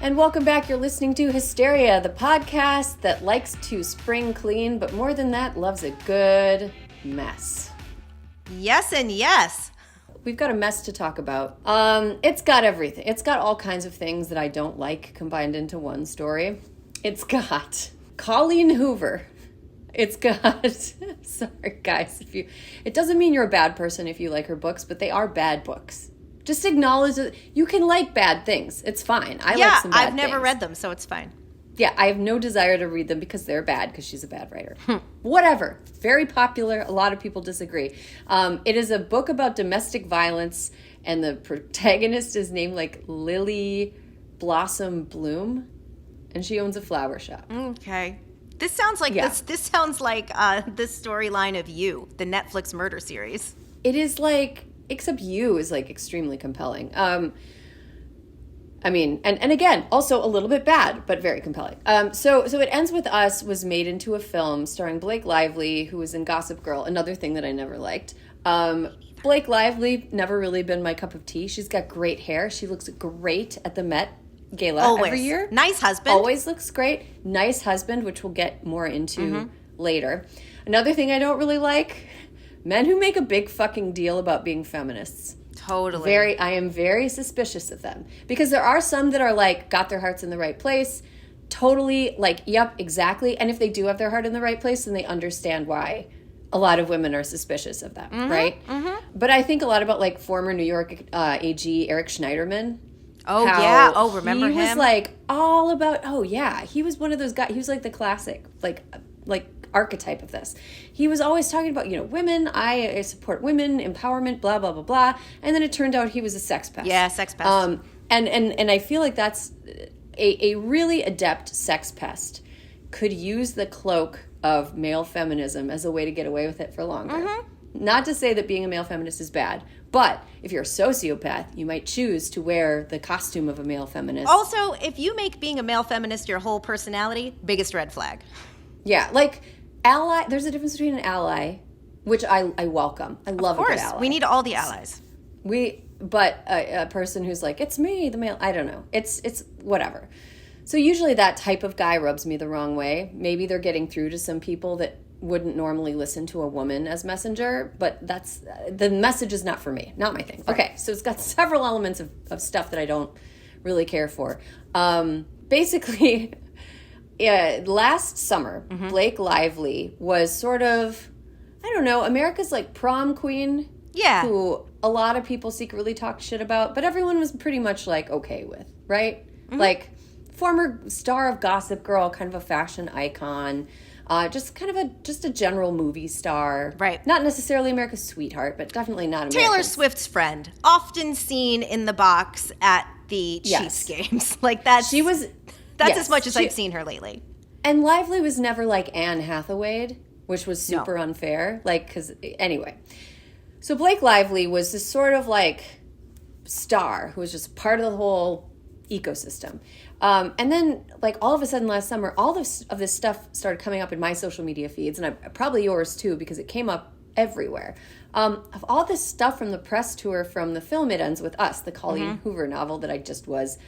And welcome back. You're listening to Hysteria, the podcast that likes to spring clean, but more than that, loves a good mess. Yes and yes. We've got a mess to talk about. It's got everything. It's got all kinds of things that I don't like combined into one story. It's got Colleen Hoover. It's got, sorry guys, it doesn't mean you're a bad person if you like her books, but they are bad books. Just acknowledge that you can like bad things. It's fine. I like some bad I've never things. read them, so it's fine. Yeah, I have no desire to read them because they're bad, because she's a bad writer. Whatever. Very popular. A lot of people disagree. It is a book about domestic violence, and the protagonist is named like Lily Blossom Bloom, and she owns a flower shop. Okay. This sounds like this sounds like the storyline of You, the Netflix murder series. It is like, except You is like extremely compelling. I mean, and again, also a little bit bad, but very compelling. So It Ends With Us was made into a film starring Blake Lively, who was in Gossip Girl, another thing that I never liked. Blake Lively, never really been my cup of tea. She's got great hair. She looks great at the Met Gala every year. Nice husband. Always looks great. Nice husband, which we'll get more into later. Another thing I don't really like, men who make a big fucking deal about being feminists. Totally. I am very suspicious of them. Because there are some that are like, got their hearts in the right place. Totally like, yep, exactly. And if they do have their heart in the right place, then they understand why a lot of women are suspicious of them, right? But I think a lot about like former New York AG Eric Schneiderman. Oh, yeah. Oh, remember him? He was like all about, he was one of those guys. He was like the classic, like archetype of this. He was always talking about, women, I support women, empowerment, blah, blah, blah, blah. And then it turned out he was a sex pest. Yeah, sex pest. And I feel like that's a really adept sex pest could use the cloak of male feminism as a way to get away with it for longer. Not to say that being a male feminist is bad, but if you're a sociopath, you might choose to wear the costume of a male feminist. Also, if you make being a male feminist your whole personality, biggest red flag. Yeah, like ally. There's a difference between an ally, which I welcome. I love a good ally. Of course, we need all the allies. But a person who's like, it's me, the male. I don't know. It's whatever. So usually that type of guy rubs me the wrong way. Maybe they're getting through to some people that wouldn't normally listen to a woman as messenger, but the message is not for me, not my thing. Right. Okay, so it's got several elements of stuff that I don't really care for. Basically, last summer, Blake Lively was sort of, I don't know, America's like prom queen. Yeah. Who a lot of people secretly talk shit about, but everyone was pretty much like okay with, right? Like former star of Gossip Girl, kind of a fashion icon. Just kind of a general movie star. Right. Not necessarily America's sweetheart, but definitely not America's. Taylor Swift's friend. Often seen in the box at the Chiefs games. Like that's as much as I've seen her lately. And Lively was never like Anne Hathaway, which was super unfair. Like, because, anyway. So Blake Lively was this sort of like star who was just part of the whole ecosystem. And then, like, all of a sudden last summer, all of this stuff started coming up in my social media feeds, and probably yours too, because it came up everywhere. Of all this stuff from the press tour from the film It Ends With Us, the Colleen Hoover novel that I just was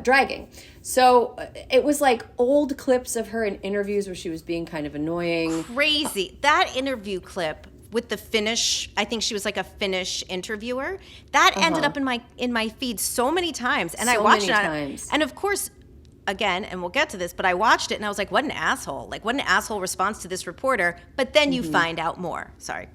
dragging. So it was like old clips of her in interviews where she was being kind of annoying. Crazy. That interview clip with the Finnish, I think she was like a Finnish interviewer, that ended up in my feed so many times, and I watched it. And of course, again, and we'll get to this, but I watched it and I was like, what an asshole! Like, what an asshole response to this reporter. But then you find out more. Sorry.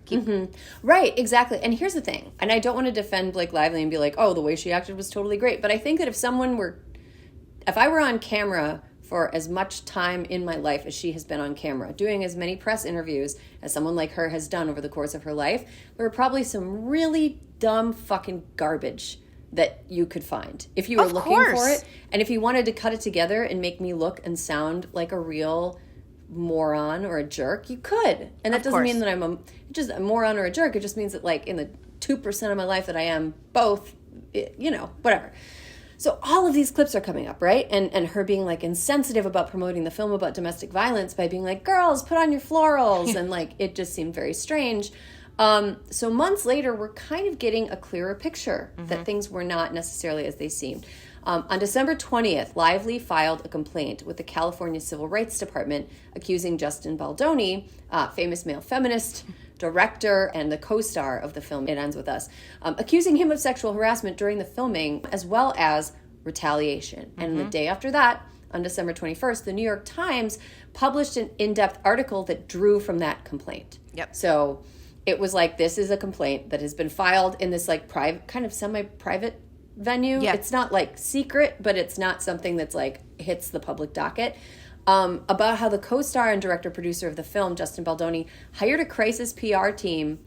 Right, exactly. And here's the thing, and I don't want to defend Blake Lively and be like, oh, the way she acted was totally great. But I think that if I were on camera for as much time in my life as she has been on camera, doing as many press interviews as someone like her has done over the course of her life, there are probably some really dumb fucking garbage that you could find if you were looking for it. And if you wanted to cut it together and make me look and sound like a real moron or a jerk, you could. And that doesn't mean that I'm just a moron or a jerk. It just means that, like, in the 2% of my life that I am both, whatever. So all of these clips are coming up, right? And her being, like, insensitive about promoting the film about domestic violence by being like, girls, put on your florals. And, like, it just seemed very strange. So months later, we're kind of getting a clearer picture that things were not necessarily as they seemed. On December 20th, Lively filed a complaint with the California Civil Rights Department accusing Justin Baldoni, famous male feminist, director, and the co-star of the film It Ends With Us, accusing him of sexual harassment during the filming, as well as retaliation. And the day after that, on December 21st, the New York Times published an in-depth article that drew from that complaint. Yep. So it was like, this is a complaint that has been filed in this like private, kind of semi-private venue. Yep. It's not like secret, but it's not something that's like hits the public docket. About how the co-star and director-producer of the film, Justin Baldoni, hired a crisis PR team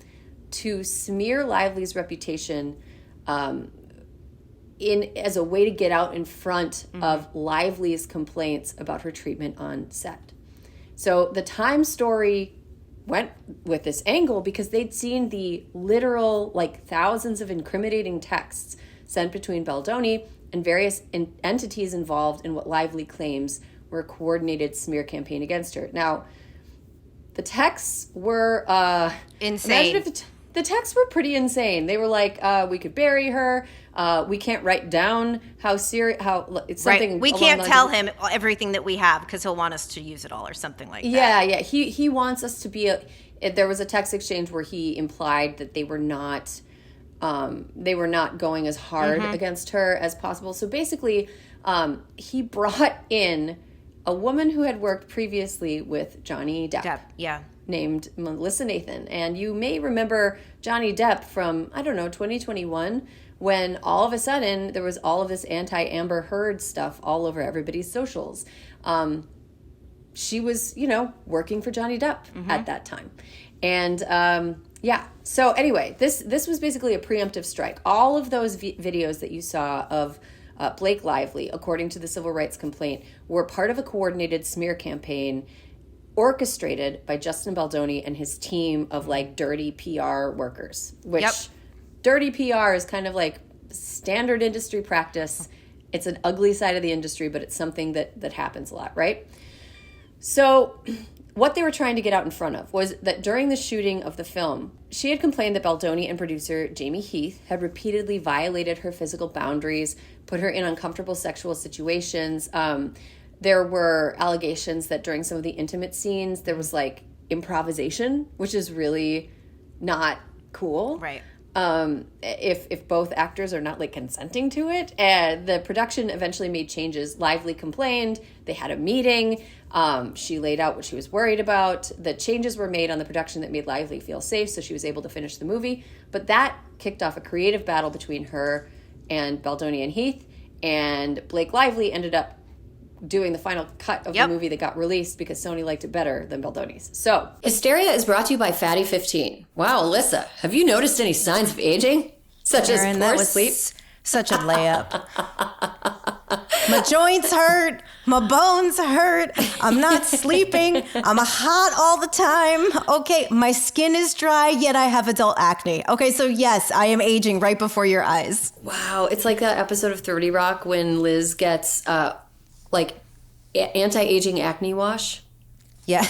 to smear Lively's reputation as a way to get out in front of Lively's complaints about her treatment on set. So the Times story went with this angle because they'd seen the literal, like, thousands of incriminating texts sent between Baldoni and various entities involved in what Lively claims were a coordinated smear campaign against her. Now, the texts were insane. Imagine if the texts were pretty insane. They were like, we could bury her. We can't write down how serious, it's something. Right. We can't tell him everything that we have because he'll want us to use it all or something like that. Yeah. He wants us to be there was a text exchange where he implied that they were not going as hard against her as possible. So basically, he brought in a woman who had worked previously with Johnny Depp. Named Melissa Nathan. And you may remember Johnny Depp from, 2021, when all of a sudden there was all of this anti-Amber Heard stuff all over everybody's socials. She was, working for Johnny Depp at that time. And so anyway, this was basically a preemptive strike. All of those videos that you saw of Blake Lively, according to the civil rights complaint, were part of a coordinated smear campaign orchestrated by Justin Baldoni and his team of like dirty PR workers, which dirty PR is kind of like standard industry practice. It's an ugly side of the industry, but it's something that happens a lot, right? So what they were trying to get out in front of was that during the shooting of the film, she had complained that Baldoni and producer Jamie Heath had repeatedly violated her physical boundaries, put her in uncomfortable sexual situations. There were allegations that during some of the intimate scenes, there was like improvisation, which is really not cool. Right. If both actors are not like consenting to it. And the production eventually made changes. Lively complained. They had a meeting. She laid out what she was worried about. The changes were made on the production that made Lively feel safe, so she was able to finish the movie. But that kicked off a creative battle between her and Baldoni and Heath. And Blake Lively ended up doing the final cut of the movie that got released because Sony liked it better than Baldoni's. So, Hysteria is brought to you by Fatty 15. Wow, Alyssa, have you noticed any signs of aging? Such Erin, as poor sleep? Such a layup. My joints hurt. My bones hurt. I'm not sleeping. I'm hot all the time. Okay, my skin is dry, yet I have adult acne. Okay, so yes, I am aging right before your eyes. Wow, it's like that episode of 30 Rock when Liz gets like anti-aging acne wash. Yeah.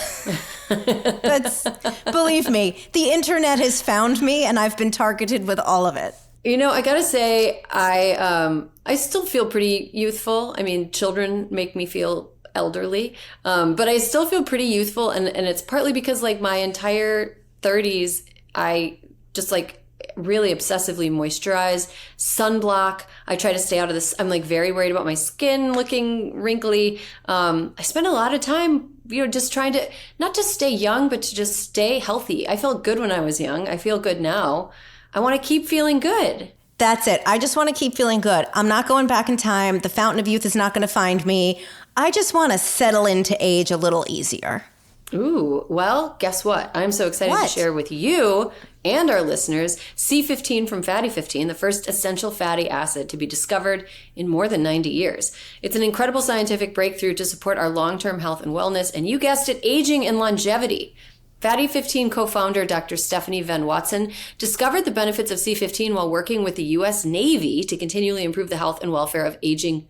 Believe me, the internet has found me and I've been targeted with all of it. I gotta say, I still feel pretty youthful. I mean, children make me feel elderly, but I still feel pretty youthful, and it's partly because like my entire 30s, I just like really obsessively moisturize, sunblock. I try to stay out of this. I'm like very worried about my skin looking wrinkly. I spend a lot of time, just trying to not just stay young, but to just stay healthy. I felt good when I was young. I feel good now. I want to keep feeling good. That's it. I just want to keep feeling good. I'm not going back in time. The fountain of youth is not going to find me. I just want to settle into age a little easier. Ooh, well, guess what? I'm so excited to share with you and our listeners C15 from Fatty 15, the first essential fatty acid to be discovered in more than 90 years. It's an incredible scientific breakthrough to support our long-term health and wellness, and you guessed it, aging and longevity. Fatty 15 co-founder Dr. Stephanie Van Watson discovered the benefits of C15 while working with the U.S. Navy to continually improve the health and welfare of aging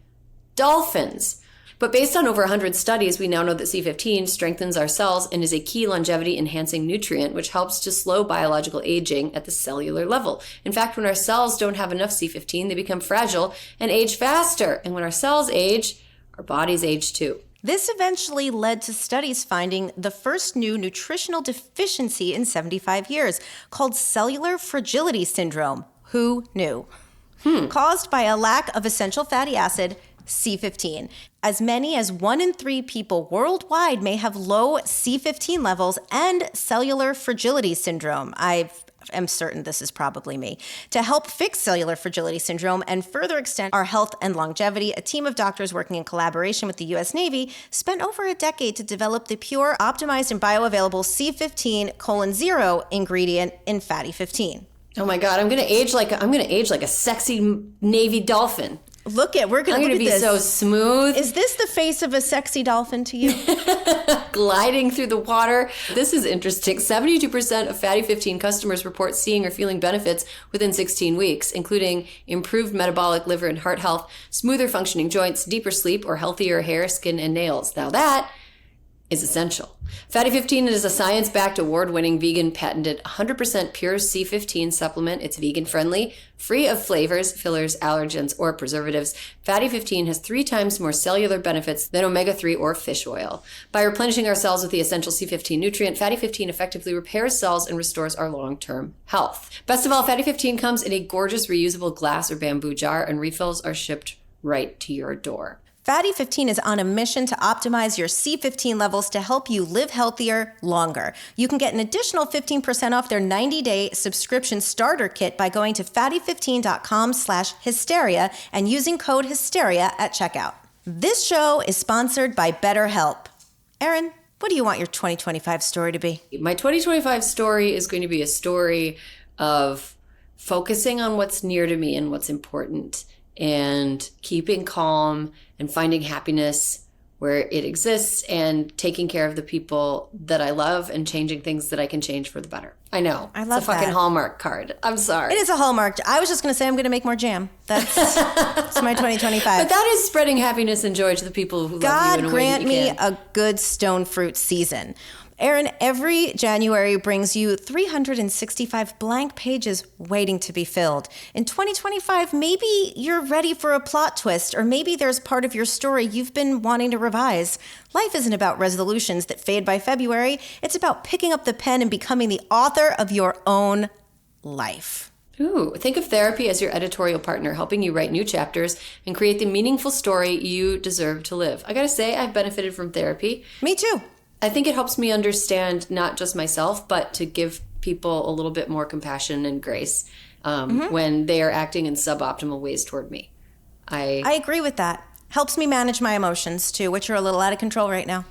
dolphins. But based on over 100 studies, we now know that C15 strengthens our cells and is a key longevity-enhancing nutrient, which helps to slow biological aging at the cellular level. In fact, when our cells don't have enough C15, they become fragile and age faster. And when our cells age, our bodies age too. This eventually led to studies finding the first new nutritional deficiency in 75 years, called cellular fragility syndrome. Who knew? Caused by a lack of essential fatty acid, C15. As many as 1 in 3 people worldwide may have low C15 levels and cellular fragility syndrome. I am certain this is probably me. To help fix cellular fragility syndrome and further extend our health and longevity, a team of doctors working in collaboration with the U.S. Navy spent over a decade to develop the pure, optimized, and bioavailable C15:0 ingredient in fatty 15. Oh my God, I'm gonna age like a sexy Navy dolphin. We're gonna be so smooth. Is this the face of a sexy dolphin to you? Gliding through the water. This is interesting. 72% of Fatty 15 customers report seeing or feeling benefits within 16 weeks, including improved metabolic, liver, and heart health, smoother functioning joints, deeper sleep, or healthier hair, skin, and nails. Now that is essential. Fatty 15 is a science-backed, award-winning, vegan, patented, 100% pure C15 supplement. It's vegan-friendly, free of flavors, fillers, allergens, or preservatives. Fatty 15 has 3 times more cellular benefits than omega-3 or fish oil. By replenishing our cells with the essential C15 nutrient, Fatty 15 effectively repairs cells and restores our long-term health. Best of all, Fatty 15 comes in a gorgeous reusable glass or bamboo jar, and refills are shipped right to your door. Fatty 15 is on a mission to optimize your C15 levels to help you live healthier longer. You can get an additional 15% off their 90-day subscription starter kit by going to fatty15.com/hysteria and using code hysteria at checkout. This show is sponsored by BetterHelp. Erin, what do you want your 2025 story to be? My 2025 story is going to be a story of focusing on what's near to me and what's important, and keeping calm and finding happiness where it exists, and taking care of the people that I love, and changing things that I can change for the better. I know. I love it's a fucking Hallmark card. I'm sorry. It is a Hallmark. I was just going to say I'm going to make more jam. That's my 2025. But that is spreading happiness and joy to the people who love you in a way that you can. God grant me a good stone fruit season. Erin, every January brings you 365 blank pages waiting to be filled. In 2025, maybe you're ready for a plot twist, or maybe there's part of your story you've been wanting to revise. Life isn't about resolutions that fade by February. It's about picking up the pen and becoming the author of your own life. Ooh, think of therapy as your editorial partner, helping you write new chapters and create the meaningful story you deserve to live. I gotta say, I've benefited from therapy. Me too. I think it helps me understand not just myself, but to give people a little bit more compassion and grace when they are acting in suboptimal ways toward me. I agree with that. Helps me manage my emotions too, which are a little out of control right now.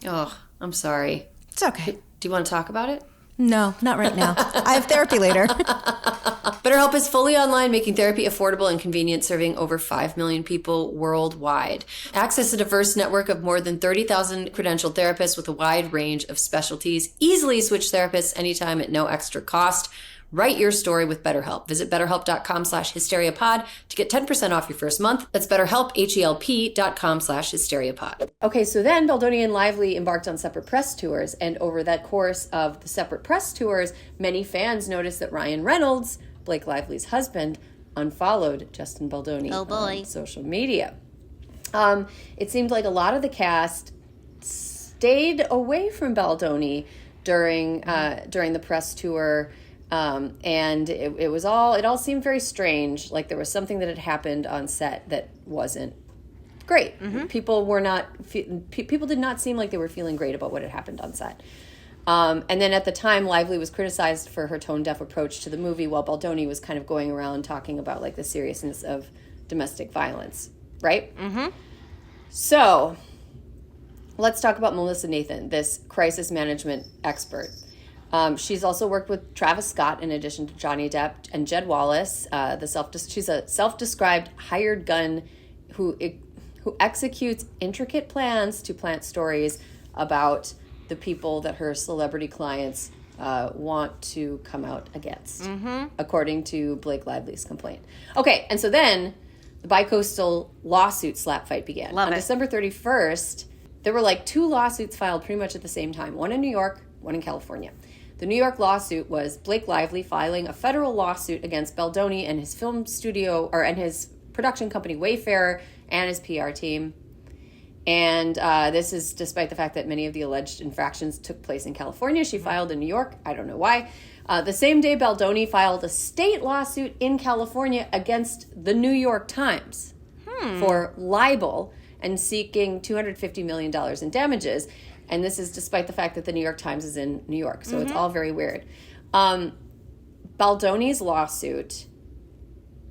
Oh, I'm sorry. It's okay. Do you want to talk about it? No, not right now. I have therapy later. BetterHelp is fully online, making therapy affordable and convenient, serving over 5 million people worldwide. Access a diverse network of more than 30,000 credentialed therapists with a wide range of specialties. Easily switch therapists anytime at no extra cost. Write your story with BetterHelp. Visit BetterHelp.com/HysteriaPod to get 10% off your first month. That's BetterHelp, HELP.com/HysteriaPod. Okay, so then Baldoni and Lively embarked on separate press tours, and over that course of the separate press tours, many fans noticed that Ryan Reynolds, Blake Lively's husband, unfollowed Justin Baldoni on social media. It seemed like a lot of the cast stayed away from Baldoni during the press tour. And it all seemed very strange. Like there was something that had happened on set that wasn't great. Mm-hmm. People did not seem like they were feeling great about what had happened on set. And then at the time, Lively was criticized for her tone-deaf approach to the movie, while Baldoni was kind of going around talking about like the seriousness of domestic violence, right? Mm-hmm. So let's talk about Melissa Nathan, this crisis management expert. She's also worked with Travis Scott in addition to Johnny Depp and Jed Wallace. She's a self-described hired gun who executes intricate plans to plant stories about the people that her celebrity clients want to come out against, according to Blake Lively's complaint. Okay, and so then the bicoastal lawsuit slap fight began. On December 31st, there were like 2 lawsuits filed pretty much at the same time, one in New York, one in California. The New York lawsuit was Blake Lively filing a federal lawsuit against Baldoni and his film studio, and his production company Wayfarer and his PR team. And this is despite the fact that many of the alleged infractions took place in California. She filed in New York. I don't know why. The same day, Baldoni filed a state lawsuit in California against the New York Times for libel and seeking $250 million in damages. And this is despite the fact that the New York Times is in New York. So it's all very weird. Baldoni's lawsuit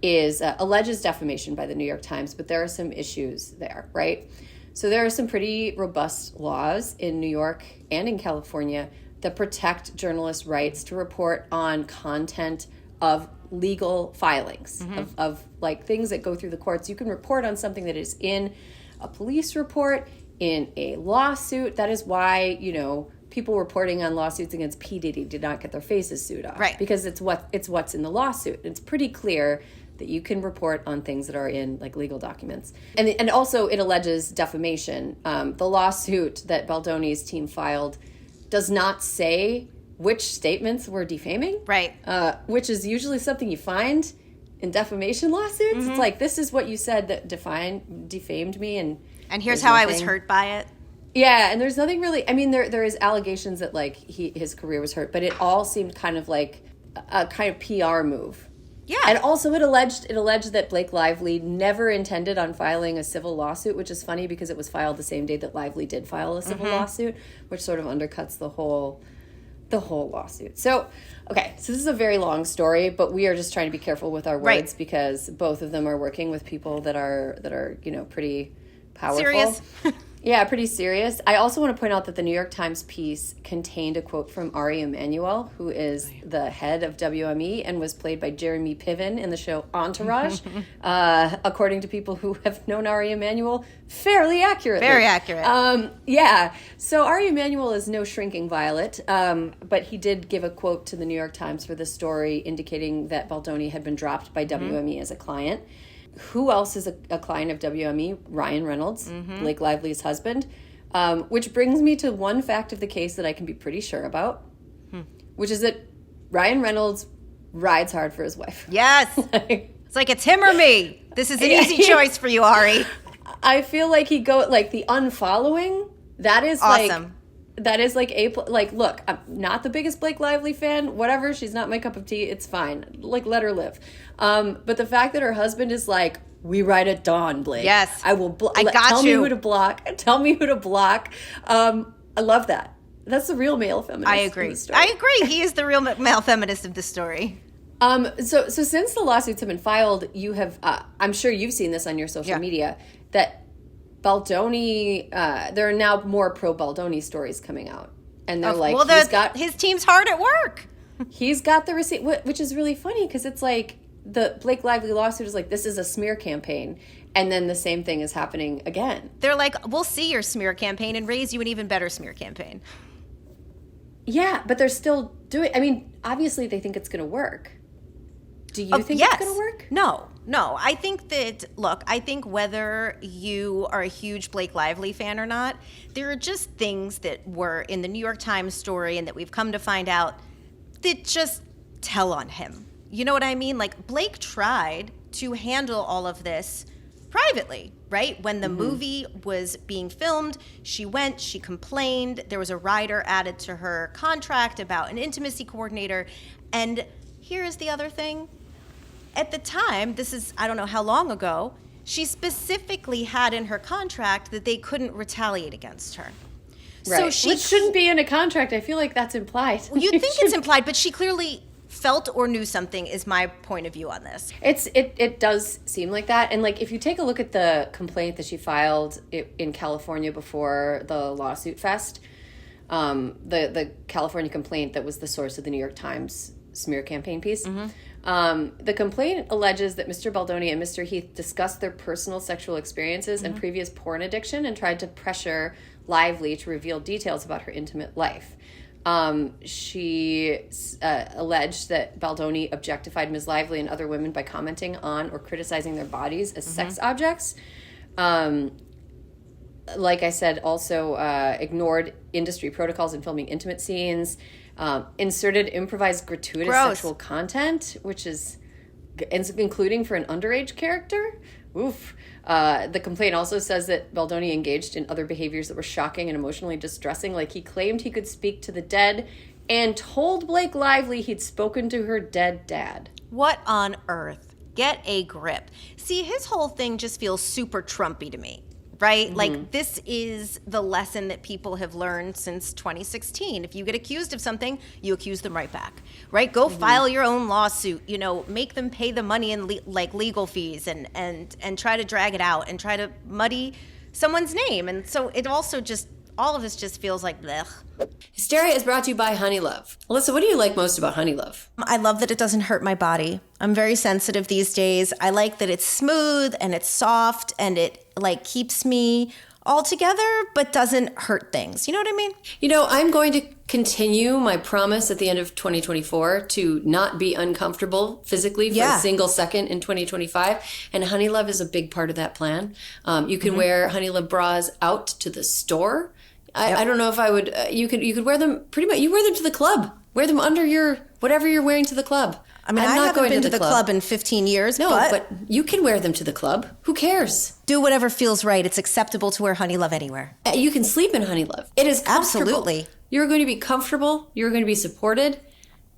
alleges defamation by the New York Times, but there are some issues there, right? So there are some pretty robust laws in New York and in California that protect journalists' rights to report on content of legal filings, of like things that go through the courts. You can report on something that is in a police report, in a lawsuit. That is why, people reporting on lawsuits against P. Diddy did not get their faces sued off. Right. Because it's what's in the lawsuit. It's pretty clear that you can report on things that are in like legal documents. And also it alleges defamation. The lawsuit that Baldoni's team filed does not say which statements were defaming. Right. Which is usually something you find in defamation lawsuits. It's like, this is what you said that defamed me. And here's how I was hurt by it. Yeah, and there's nothing really, there is allegations that like his career was hurt, but it all seemed kind of like a kind of PR move. Yeah. And also it alleged that Blake Lively never intended on filing a civil lawsuit, which is funny because it was filed the same day that Lively did file a civil lawsuit, which sort of undercuts the whole lawsuit. So this is a very long story, but we are just trying to be careful with our words because both of them are working with people that are pretty powerful. Serious. Yeah, pretty serious. I also want to point out that the New York Times piece contained a quote from Ari Emanuel, who is the head of WME and was played by Jeremy Piven in the show Entourage. According to people who have known Ari Emanuel, fairly accurately. Very accurate. Yeah. So Ari Emanuel is no shrinking violet, but he did give a quote to the New York Times for the story indicating that Baldoni had been dropped by WME as a client. Who else is a client of WME? Ryan Reynolds, Blake Lively's husband. Which brings me to one fact of the case that I can be pretty sure about, which is that Ryan Reynolds rides hard for his wife. Yes. It's like, it's him or me. This is an easy choice for you, Ari. I feel like the unfollowing, that is awesome. That is look, I'm not the biggest Blake Lively fan, whatever, she's not my cup of tea, it's fine. Let her live. But the fact that her husband is like, we ride at dawn, Blake. Yes. I will tell me who to block. Tell me who to block. I love that. That's the real male feminist. I agree. He is the real male feminist of the story. So since the lawsuits have been filed, you have, I'm sure you've seen this on your social media, that Baldoni, there are now more pro-Baldoni stories coming out. And they're his team's hard at work. He's got the receipt, which is really funny because it's like the Blake Lively lawsuit is like, this is a smear campaign. And then the same thing is happening again. They're like, we'll see your smear campaign and raise you an even better smear campaign. Yeah, but they're still doing, obviously they think it's going to work. Do you think it's going to work? No. I think whether you are a huge Blake Lively fan or not, there are just things that were in the New York Times story and that we've come to find out that just tell on him. You know what I mean? Like, Blake tried to handle all of this privately, right? When the movie was being filmed, she complained. There was a rider added to her contract about an intimacy coordinator. And here's the other thing. At the time, this is, I don't know how long ago, she specifically had in her contract that they couldn't retaliate against her. Right. So which shouldn't be in a contract. I feel like that's implied. Well, you'd think it's implied, but she clearly felt or knew something, is my point of view on this. It does seem like that. And like, if you take a look at the complaint that she filed in California before the lawsuit fest, the California complaint that was the source of the New York Times smear campaign piece. The complaint alleges that Mr. Baldoni and Mr. Heath discussed their personal sexual experiences and previous porn addiction and tried to pressure Lively to reveal details about her intimate life. She alleged that Baldoni objectified Ms. Lively and other women by commenting on or criticizing their bodies as sex objects. Like I said, also ignored industry protocols in filming intimate scenes, inserted improvised gratuitous sexual content, which is including for an underage character. Oof. The complaint also says that Baldoni engaged in other behaviors that were shocking and emotionally distressing, like he claimed he could speak to the dead and told Blake Lively he'd spoken to her dead dad. What on earth? Get a grip. See, his whole thing just feels super Trumpy to me. Right? Mm-hmm. Like, this is the lesson that people have learned since 2016. If you get accused of something, you accuse them right back, right? Go file your own lawsuit, you know, make them pay the money in legal fees and try to drag it out and try to muddy someone's name. And so it also just, all of this just feels like blech. Hysteria is brought to you by Honeylove. Alyssa, what do you like most about Honeylove? I love that it doesn't hurt my body. I'm very sensitive these days. I like that it's smooth and it's soft and it like keeps me all together but doesn't hurt things. You know what I mean? You know, I'm going to continue my promise at the end of 2024 to not be uncomfortable physically for a single second in 2025. And Honeylove is a big part of that plan. You can wear Honeylove bras out to the store. I don't know if I would, you could wear them pretty much, you wear them to the club. Wear them under your, whatever you're wearing to the club. I mean, I haven't been to the club in 15 years. No, but you can wear them to the club. Who cares? Do whatever feels right. It's acceptable to wear Honeylove anywhere. You can sleep in Honeylove. It is comfortable. Absolutely. You're going to be comfortable. You're going to be supported.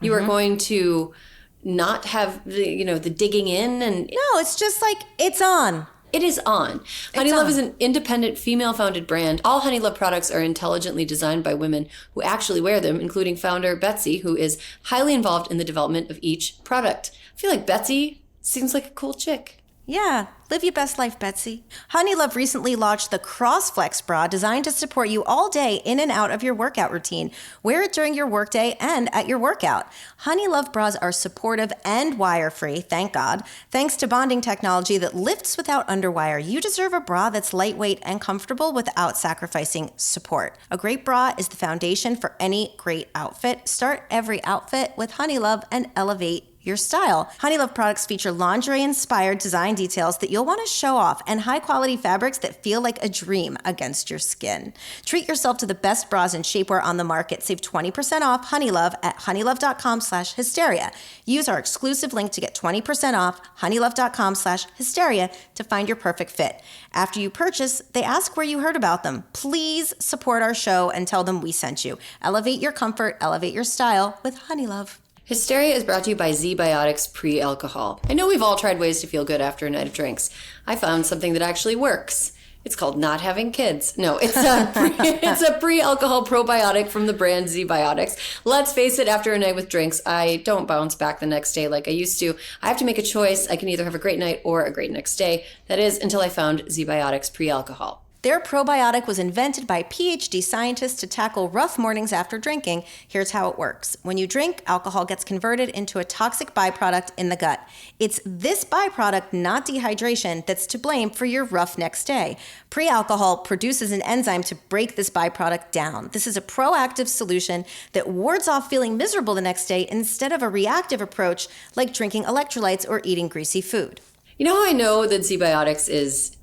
You are going to not have the digging in and. No, it's just like, it's on. It is on. Honeylove is an independent, female-founded brand. All Honeylove products are intelligently designed by women who actually wear them, including founder Betsy, who is highly involved in the development of each product. I feel like Betsy seems like a cool chick. Yeah, live your best life, Betsy. Honeylove recently launched the CrossFlex bra designed to support you all day in and out of your workout routine. Wear it during your workday and at your workout. Honeylove bras are supportive and wire-free, thank God. Thanks to bonding technology that lifts without underwire, you deserve a bra that's lightweight and comfortable without sacrificing support. A great bra is the foundation for any great outfit. Start every outfit with Honeylove and elevate your style. Honeylove products feature lingerie-inspired design details that you'll want to show off and high-quality fabrics that feel like a dream against your skin. Treat yourself to the best bras and shapewear on the market. Save 20% off Honeylove at honeylove.com/hysteria. Use our exclusive link to get 20% off honeylove.com/hysteria to find your perfect fit. After you purchase, they ask where you heard about them. Please support our show and tell them we sent you. Elevate your comfort, elevate your style with Honeylove. Hysteria is brought to you by Z-Biotics Pre-Alcohol. I know we've all tried ways to feel good after a night of drinks. I found something that actually works. It's called not having kids. No, it's a pre-alcohol probiotic from the brand Z-Biotics. Let's face it, after a night with drinks, I don't bounce back the next day like I used to. I have to make a choice. I can either have a great night or a great next day. That is, until I found Z-Biotics Pre-Alcohol. Their probiotic was invented by PhD scientists to tackle rough mornings after drinking. Here's how it works. When you drink, alcohol gets converted into a toxic byproduct in the gut. It's this byproduct, not dehydration, that's to blame for your rough next day. Pre-alcohol produces an enzyme to break this byproduct down. This is a proactive solution that wards off feeling miserable the next day instead of a reactive approach like drinking electrolytes or eating greasy food. You know how I know that Z-Biotics is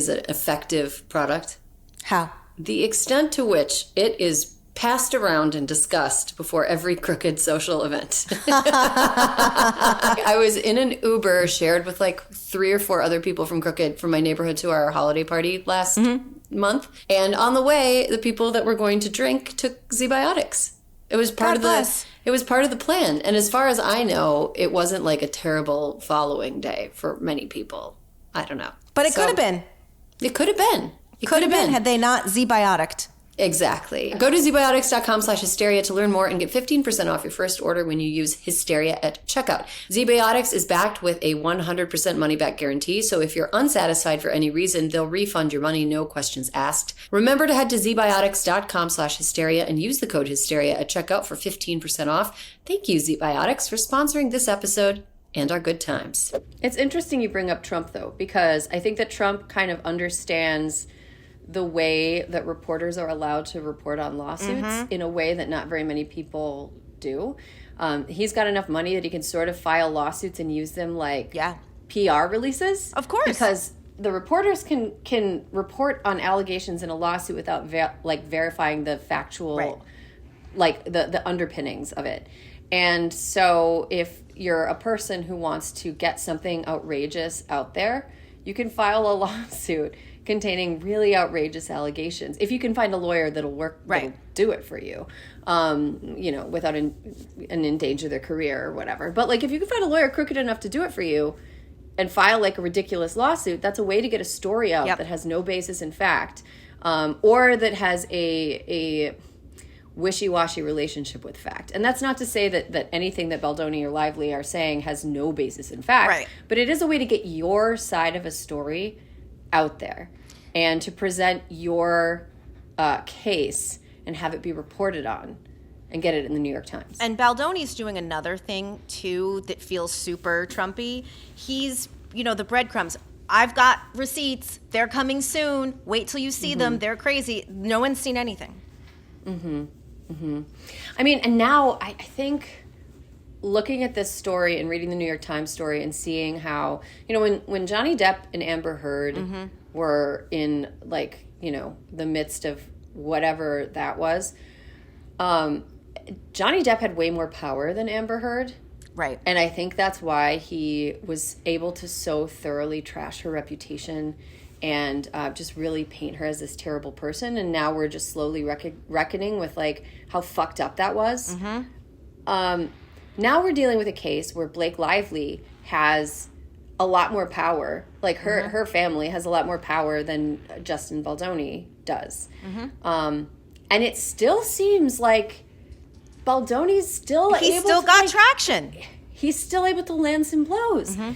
an effective product? How? The extent to which it is passed around and discussed before every crooked social event. I was in an Uber shared with like 3 or 4 other people from Crooked from my neighborhood to our holiday party last month. And on the way, the people that were going to drink took Z-Biotics. It was part It was part of the plan. And as far as I know, it wasn't like a terrible following day for many people. I don't know. But it could have been. It could have been. It could have been had they not Z-Biotic'd. Exactly. Go to zbiotics.com/hysteria to learn more and get 15% off your first order when you use Hysteria at checkout. Z-Biotics is backed with a 100% money-back guarantee, so if you're unsatisfied for any reason, they'll refund your money, no questions asked. Remember to head to zbiotics.com/hysteria and use the code Hysteria at checkout for 15% off. Thank you, Z-Biotics, for sponsoring this episode and our good times. It's interesting you bring up Trump, though, because I think that Trump kind of understands the way that reporters are allowed to report on lawsuits in a way that not very many people do. He's got enough money that he can sort of file lawsuits and use them like PR releases. Of course. Because the reporters can report on allegations in a lawsuit without verifying the factual, like the underpinnings of it. And so if you're a person who wants to get something outrageous out there, you can file a lawsuit containing really outrageous allegations. If you can find a lawyer that'll that'll do it for you, without endanger their career or whatever. But like, if you can find a lawyer crooked enough to do it for you and file like a ridiculous lawsuit, that's a way to get a story out that has no basis in fact, or that has a wishy-washy relationship with fact. And that's not to say that anything that Baldoni or Lively are saying has no basis in fact, but it is a way to get your side of a story out there and to present your case and have it be reported on and get it in the New York Times. And Baldoni's doing another thing, too, that feels super Trumpy. He's, the breadcrumbs. I've got receipts. They're coming soon. Wait till you see them. They're crazy. No one's seen anything. I mean, and now I think looking at this story and reading the New York Times story and seeing how, when Johnny Depp and Amber Heard were in, the midst of whatever that was, Johnny Depp had way more power than Amber Heard. Right. And I think that's why he was able to so thoroughly trash her reputation and just really paint her as this terrible person. And now we're just slowly reckoning with, how fucked up that was. Now we're dealing with a case where Blake Lively has a lot more power. Like, her family has a lot more power than Justin Baldoni does. And it still seems like Baldoni's still He's still got traction. He's still able to land some blows. Are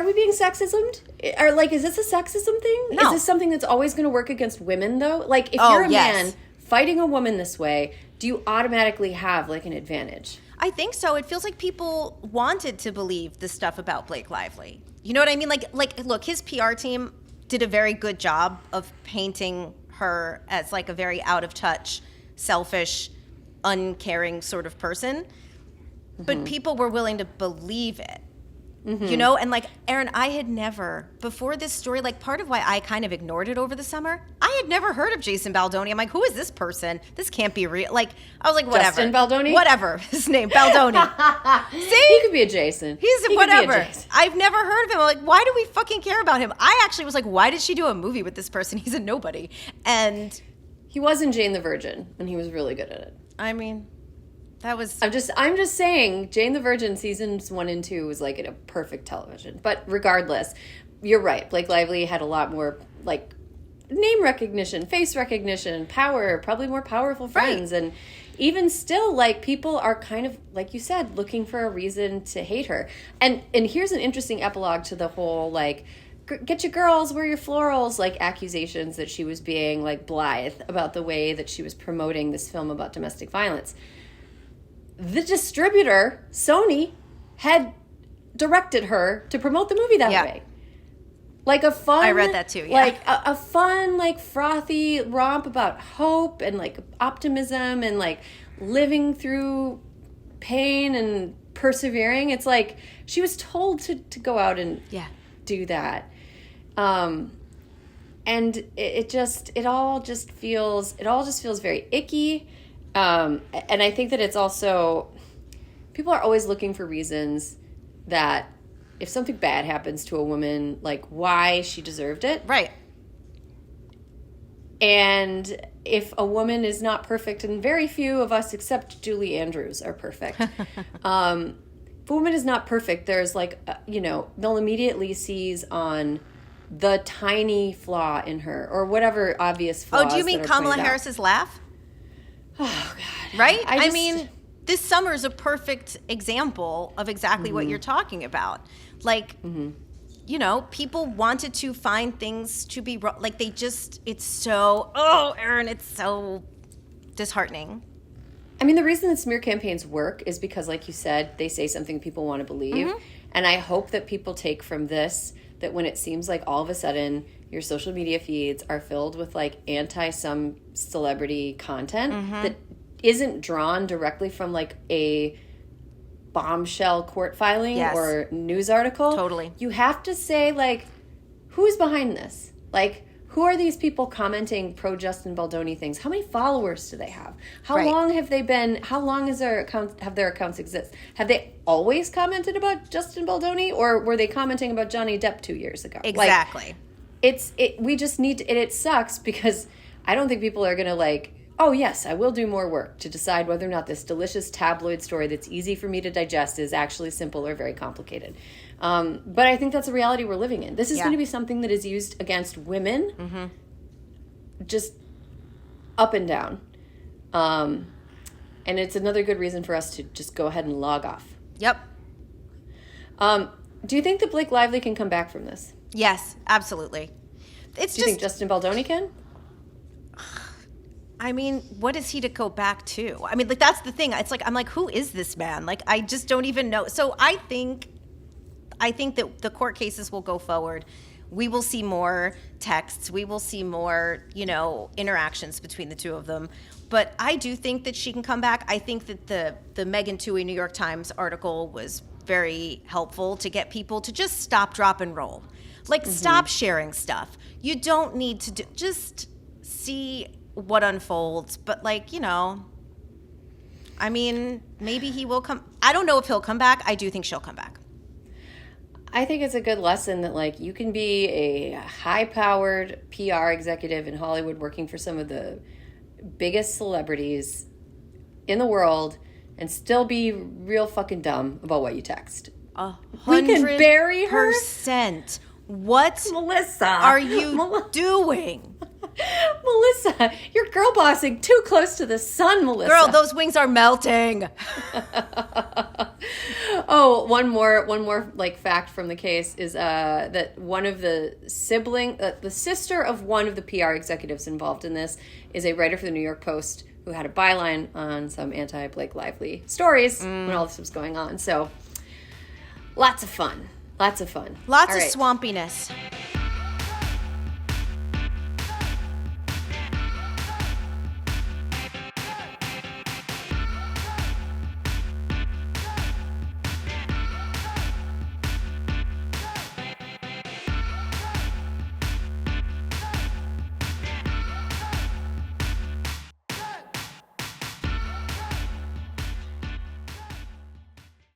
we being sexismed? Or is this a sexism thing? No. Is this something that's always going to work against women though? Like, if you're a man fighting a woman this way, do you automatically have an advantage? I think so. It feels like people wanted to believe the stuff about Blake Lively. You know what I mean? Look, his PR team did a very good job of painting her as a very out of touch, selfish, uncaring sort of person. But people were willing to believe it. And Erin, I had never, before this story, part of why I kind of ignored it over the summer, I had never heard of Jason Baldoni. I'm like, who is this person? This can't be real. I was like, whatever. Justin Baldoni? Whatever. His name, Baldoni. See? He could be a Jason. He whatever. I've never heard of him. I'm like, why do we fucking care about him? I actually was like, why did she do a movie with this person? He's a nobody. And he was in Jane the Virgin, and he was really good at it. I mean, that was... I'm just saying, Jane the Virgin seasons 1 and 2 was a perfect television. But regardless, you're right. Blake Lively had a lot more name recognition, face recognition, power, probably more powerful friends. And even still, people are kind of, like you said, looking for a reason to hate her. And here's an interesting epilogue to the whole get your girls, wear your florals, accusations that she was being blithe about the way that she was promoting this film about domestic violence. The distributor, Sony, had directed her to promote the movie that way. A fun... I read that too, yeah. A fun, frothy romp about hope and, optimism and, living through pain and persevering. It's she was told to go out and do that. And it all just feels very icky. And I think that it's also, people are always looking for reasons that if something bad happens to a woman, why she deserved it. Right. And if a woman is not perfect, and very few of us except Julie Andrews are perfect. If a woman is not perfect, there's they'll immediately seize on the tiny flaw in her or whatever obvious flaws. Oh, do you mean Kamala Harris's laugh? Oh, God. Right? I mean, this summer is a perfect example of exactly what you're talking about. People wanted to find things to be wrong. It's so, Erin, it's so disheartening. I mean, the reason that smear campaigns work is because, like you said, they say something people want to believe. And I hope that people take from this that when it seems like all of a sudden your social media feeds are filled with like some celebrity content that isn't drawn directly from like a bombshell court filing or news article. Totally. You have to say like, who's behind this? Like, who are these people commenting pro Justin Baldoni things? How many followers do they have? How long have they been? How long has their accounts exist? Have they always commented about Justin Baldoni, or were they commenting about Johnny Depp 2 years ago? Exactly. Like, we just need to. It sucks because I don't think people are gonna like. Oh yes, I will do more work to decide whether or not this delicious tabloid story that's easy for me to digest is actually simple or very complicated. But I think that's a reality we're living in. This is going to be something that is used against women, just up and down. And it's another good reason for us to just go ahead and log off. Yep. Do you think that Blake Lively can come back from this? Yes, absolutely. Do you think Justin Baldoni can? I mean, what is he to go back to? I mean, like, that's the thing. It's like, I'm like, who is this man? Like, I just don't even know. So I think that the court cases will go forward. We will see more texts. We will see more, interactions between the two of them. But I do think that she can come back. I think that the Megan Twohey New York Times article was very helpful to get people to just stop, drop, and roll. Like, stop sharing stuff. You don't need to just see what unfolds. But, like, I mean, maybe he will come. I don't know if he'll come back. I do think she'll come back. I think it's a good lesson that, like, you can be a high-powered PR executive in Hollywood working for some of the biggest celebrities in the world and still be real fucking dumb about what you text. 100%. We can bury her. What, Melissa, are you doing? Melissa, you're girl bossing too close to the sun, Melissa. Girl, those wings are melting. Oh, one more like fact from the case is that one of the the sister of one of the PR executives involved in this is a writer for the New York Post who had a byline on some anti-Blake Lively stories when all this was going on. So lots of fun. Lots of swampiness.